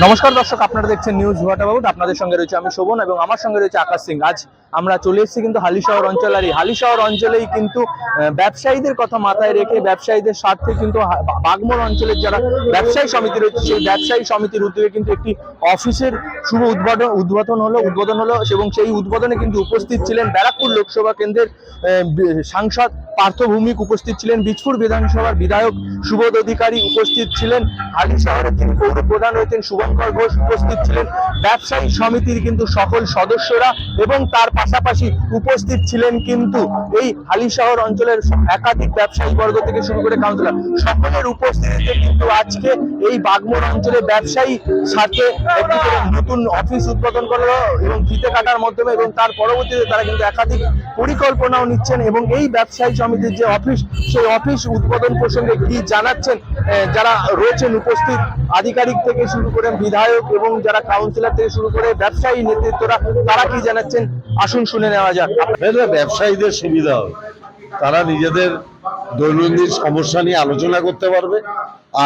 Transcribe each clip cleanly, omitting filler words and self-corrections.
নমস্কার দর্শক, আপনারা দেখছেন নিউজ হোয়াট অ্যাবাউট। আপনাদের সঙ্গে রয়েছে আমি শোভন এবং আমার সঙ্গে রয়েছে আকাশ সিং। আজ আমরা চলে এসেছি কিন্তু হালিশহর অঞ্চল, আর এই হালিশহর অঞ্চলেই কিন্তু ব্যবসায়ীদের কথা মাথায় রেখে ব্যবসায়ীদের স্বার্থে কিন্তু বাগমোড় অঞ্চলের যারা ব্যবসায়ী সমিতি রয়েছে সেই ব্যবসায়ী সমিতির উদ্যোগে কিন্তু একটি অফিসের শুভ উদ্বোধন হলো এবং সেই উদ্বোধনে কিন্তু উপস্থিত ছিলেন ব্যারাকপুর লোকসভা কেন্দ্রের সাংসদ পার্থ ভৌমিক, উপস্থিত ছিলেন বীজপুর বিধানসভার বিধায়ক সুবোধ অধিকারী, উপস্থিত ছিলেন হালিশহরের যিনি পৌর প্রধান রয়েছেন শুভঙ্কর ঘোষ, উপস্থিত ছিলেন ব্যবসায়ী সমিতির কিন্তু সকল সদস্যরা এবং তার পাশাপাশি উপস্থিত ছিলেন কিন্তু এই হালিশহর অঞ্চলের একাধিক ব্যবসায়ী বর্গ থেকে শুরু করে কাউন্সিলর, সকলের উপস্থিতিতে কিন্তু আজকে এই বাগমোড় অঞ্চলে ব্যবসায়ী স্বার্থে একটি করে নতুন অফিস উদ্বোধন করলো এবং ফিতে কাটার মাধ্যমে, এবং তার পরবর্তীতে তারা কিন্তু একাধিক পরিকল্পনাও নিচ্ছেন এবং এই ব্যবসায়ী সমিতির যে অফিস, সেই অফিস উদ্বোধন প্রসঙ্গে কি জানাচ্ছেন যারা রয়েছেন উপস্থিত আধিকারিক থেকে শুরু করে বিধায়ক এবং যারা কাউন্সিলর থেকে শুরু করে ব্যবসায়ী নেতৃত্বরা, তারা কি জানাচ্ছেন আসুন শুনে নেওয়া যাক। ব্যবসায়ীদের সুবিধা হবে, তারা নিজেদের দৈনন্দিন সমস্যা নিয়ে আলোচনা করতে পারবে,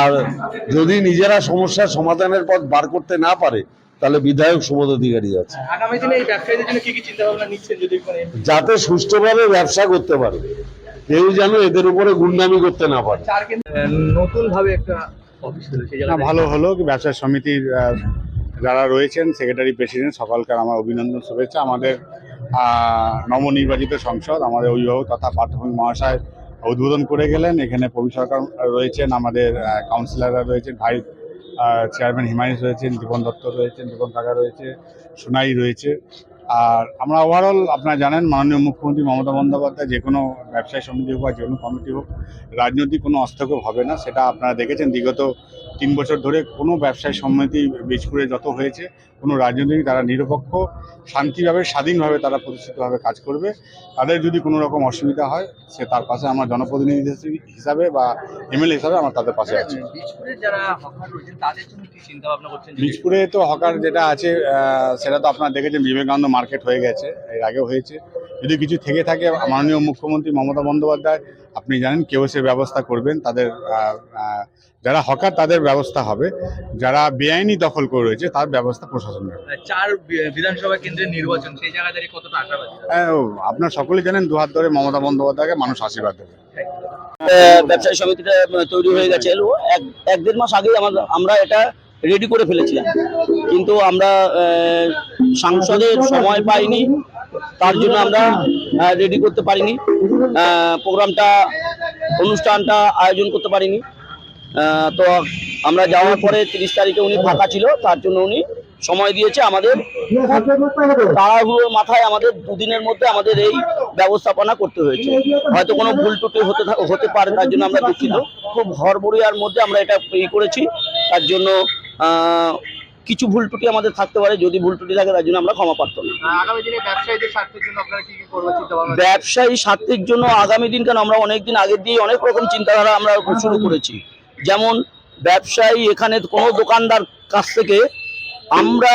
আর যদি নিজেরা সমস্যার সমাধানের পথ বার করতে না পারে তাহলে বিধায়ক সুবোধ অধিকারী আছে। আগামী দিনে এই ব্যবসায়ীদের জন্য কি কি চিন্তা ভাবনা নিচ্ছেন, যদি যাতে সুষ্ঠুভাবে ব্যবসা করতে পারে, কেউ যেন এদের উপরে গুন্ডামি করতে না পারে। নতুন ভাবে একটা অফিস ভালো হলো কি ব্যবসায়ী সমিতির যারা রয়েছেন সেক্রেটারি প্রেসিডেন্ট সকলকার আমার অভিনন্দন শুভেচ্ছা। আমাদের নবনির্বাচিত সংসদ আমাদের অভিভাবক তথা পার্থভূমি মহাশয় উদ্বোধন করে গেলেন। এখানে প্রবীর সরকার রয়েছেন, আমাদের কাউন্সিলররা রয়েছেন, ভাইস চেয়ারম্যান হিমায়ুষ রয়েছেন, দীপন দত্ত রয়েছেন, দীপন কাকা রয়েছে, সোনাই রয়েছে। আর আমরা ওভারঅল আপনারা জানেন মাননীয় মুখ্যমন্ত্রী মমতা বন্দ্যোপাধ্যায় যে কোনো ব্যবসায়ী সমিতি হোক বা যে কোনো কমিটি হোক রাজনৈতিক কোনো হস্তক্ষেপ হবে না, সেটা আপনারা দেখেছেন। বিগত 3 বছর ধরে কোনো ব্যবসায়ী সমিতি বীজপুরে যত হয়েছে কোনো রাজনৈতিক, তারা নিরপেক্ষ শান্তিভাবে স্বাধীনভাবে তারা প্রতিষ্ঠিতভাবে কাজ করবে। তাদের যদি কোনো রকম অসুবিধা হয় সে তার পাশে আমার জনপ্রতিনিধি হিসাবে বা এমএলএ হিসাবে আমার তাদের পাশে আছি। বীজপুরে তো হকার যেটা আছে সেটা তো আপনারা দেখেছেন, বিবেকানন্দ মার্কেট হয়ে গেছে, এর আগেও হয়েছে। যদি কিছু থেকে থাকে মাননীয় মুখ্যমন্ত্রী মমতা বন্দ্যোপাধ্যায় আপনি জানেন কেওসির ব্যবস্থা করবেন, তাদের যারা হকার তাদের ব্যবস্থা হবে, যারা বেআইনি দখল করে রয়েছে তার ব্যবস্থা প্রশাসন নেবে। 4 বিধানসভা কেন্দ্রের নির্বাচন, সেই জায়গায় দাঁড়িয়ে কতটা আশাবাদী? আপনারা সকলেই জানেন দুহাত ধরে মমতা বন্দ্যোপাধ্যায়কে মানুষ আশীর্বাদ দেবে। ব্যবসায়ী সমিতিটা তৈরি হয়ে গেছে, এক দেড় মাস আগেই আমরা এটা রেডি করে ফেলেছিলাম, কিন্তু আমরা সাংসদের সময় পাইনি, তার জন্য আমরা রেডি করতে পারিনি, অনুষ্ঠানটা আয়োজন করতে পারিনি। তো আমরা যাওয়ার পরে 30 তারিখে উনি ফাঁকা ছিল, তার জন্য উনি সময় দিয়েছে। আমাদের তাড়াহুড়োর মাথায় আমাদের 2 দিনের মধ্যে আমাদের এই ব্যবস্থাপনা করতে হয়েছে। হয়তো কোনো ভুল ত্রুটি হতে পারে, তার জন্য আমরা দুঃখিত। খুব হড়বড়িয়ার মধ্যে আমরা এটা করেছি, তার জন্য কিছু ভুল ত্রুটি আমাদের থাকতে পারে। যদি ভুল ত্রুটি থাকে তার জন্য আমরা ক্ষমা প্রার্থনা। আগামী দিনে ব্যবসায়ীদের স্বার্থের জন্য আপনারা কি কি করবেন চিন্তা ভাবনা? ব্যবসায়ী স্বার্থের জন্য আগামী দিন কেন, আমরা অনেকদিন আগে দিয়ে অনেক রকম চিন্তাধারা আমরা শুরু করেছি। যেমন ব্যবসায়ী এখানে কোনো দোকানদার কাছ থেকে আমরা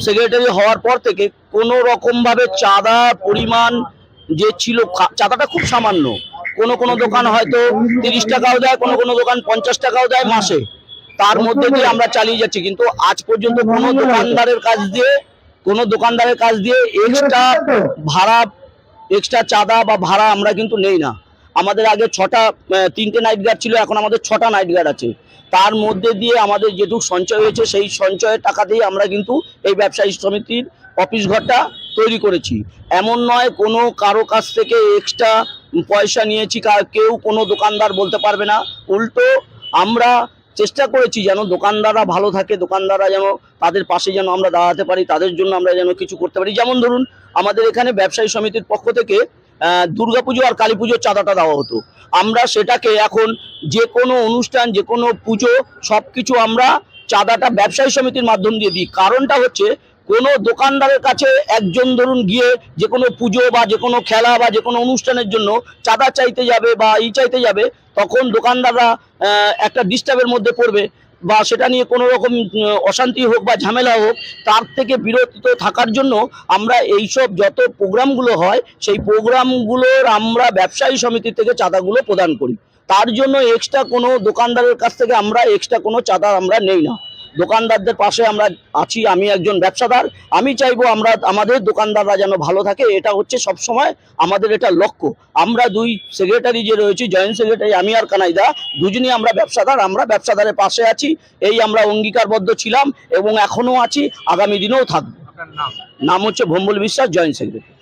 সেক্রেটারি হওয়ার পর থেকে কোনো রকমভাবে চাঁদা পরিমাণ যে ছিল, চাঁদাটা খুব সামান্য। কোনো দোকান হয়তো 30 টাকাও দেয়, কোনো দোকান 50 টাকাও দেয় মাসে, তার মধ্যে দিয়ে আমরা চালিয়ে যাচ্ছি। কিন্তু আজ পর্যন্ত কোনো দোকানদারের কাছ দিয়ে এক্সট্রা চাঁদা বা ভাড়া আমরা কিন্তু নেই না। আমাদের আগে 3টে নাইট গার্ড ছিল, এখন আমাদের 6টা নাইট গার্ড আছে। তার মধ্যে দিয়ে আমাদের যেটুকু সঞ্চয় হয়েছে সেই সঞ্চয়ের টাকা দিয়ে আমরা কিন্তু এই ব্যবসায়ী সমিতির অফিস ঘরটা তৈরি করেছি। এমন নয় কোনো কারো কাছ থেকে এক্সট্রা পয়সা নিয়েছি, কেউ কোনো দোকানদার বলতে পারবে না। উল্টো আমরা চেষ্টা করেছি যেন দোকানদাররা ভালো থাকে, দোকানদাররা যেন তাদের পাশে যেন আমরা দাঁড়াতে পারি, তাদের জন্য আমরা যেন কিছু করতে পারি। যেমন ধরুন আমাদের এখানে ব্যবসায়ী সমিতির পক্ষ থেকে দুর্গাপুজো আর কালী পুজোর চাঁদাটা দেওয়া হতো, আমরা সেটাকে এখন যে কোনো অনুষ্ঠান, যে কোনো পুজো, সব কিছু আমরা চাঁদাটা ব্যবসায়ী সমিতির মাধ্যম দিয়ে দিই। কারণটা হচ্ছে কোনো দোকানদারের কাছে একজন ধরুন গিয়ে যে কোনো পুজো বা যে কোনো খেলা বা যে কোনো অনুষ্ঠানের জন্য চাঁদা চাইতে যাবে বা চাইতে যাবে, তখন দোকানদাররা একটা ডিস্টার্বের মধ্যে পড়বে বা সেটা নিয়ে কোনো রকম অশান্তি হোক বা ঝামেলা হোক, তার থেকে বিরত থাকার জন্য আমরা এইসব যত প্রোগ্রামগুলো হয় সেই প্রোগ্রামগুলোর আমরা ব্যবসায়ী সমিতি থেকে চাঁদাগুলো প্রদান করি। তার জন্য এক্সট্রা কোনো দোকানদারের কাছ থেকে আমরা এক্সট্রা কোনো চাঁদা আমরা নেই না। দোকানদারদের পাশে আমরা আছি। আমি একজন ব্যবসাদার, আমি চাইবো আমরা আমাদের দোকানদাররা যেন ভালো থাকে, এটা হচ্ছে সব সময় আমাদের এটা লক্ষ্য। আমরা দুই সেক্রেটারি যে রয়েছি, জয়েন্ট সেক্রেটারি আমি আর কানাইদা, দুজনই আমরা ব্যবসাদার, আমরা ব্যবসাদারের পাশে আছি, এই আমরা অঙ্গীকারবদ্ধ ছিলাম এবং এখনো আছি, আগামী দিনেও থাকবো। নাম হচ্ছে ভম্বল বিশ্বাস, জয়েন্ট সেক্রেটারি।